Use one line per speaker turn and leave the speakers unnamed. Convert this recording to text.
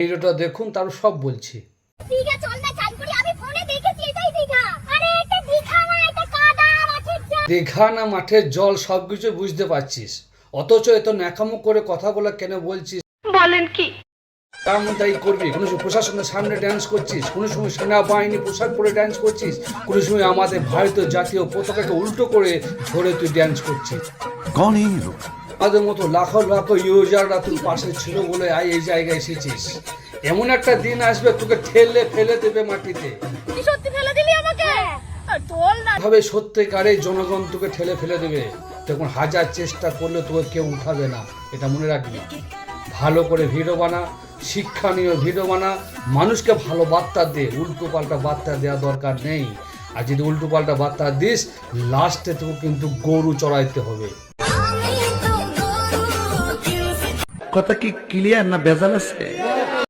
ভিডিওটা দেখুন, তার সব বলছি।
দীঘা চল না, চাই করি আমি ফোনে দেখেছি, এটাই দীঘা। আরে এটা দীঘা না, এটা কাদা মাঠের জল।
দীঘা না মাঠের জল সবকিছু বুঝতে পারছিস, অথচ এত ন্যাকামো করে কথাগুলো কেন বলছিস?
বলেন কি?
তেমন তাই করবি। কোনো সময় প্রশাসনের সামনে ড্যান্স করছিস, কোনো সময় সেনাবাহিনী পোশাক পরে ড্যান্স করছিস, কোনো সময় আমাদের ভারতীয় জাতীয় পতাকাকে উল্টো করে ধরে তুই ড্যান্স করছিস।
कौन है ये लोग?
আমাদের মতো লাখো লাখো ইউজাররা তুই পাশে ছিল বলে এই জায়গায় এসেছিস। এমন একটা দিন আসবে তোকে ঠেলে ফেলে দেবে মাটিতে।
তুই সত্যি ফেলে দিলি আমাকে? তোল না।
ভাবে সত্যিকারে জনগণ তোকে ঠেলে ফেলে দেবে, তখন হাজার চেষ্টা করলে তোকে কেউ উঠাবে না, এটা মনে রাখবি। ভালো করে ভিডিও বানা, শিক্ষণীয় ভিডিও বানা, মানুষকে ভালো বার্তা দে, উল্টো পাল্টা বার্তা দেওয়া দরকার নেই। আর যদি উল্টো পাল্টা বার্তা দিস, লাস্টে তোকে কিন্তু গরু চড়াইতে হবে।
কথা কি ক্লিয়ার না ভেজাল আছে?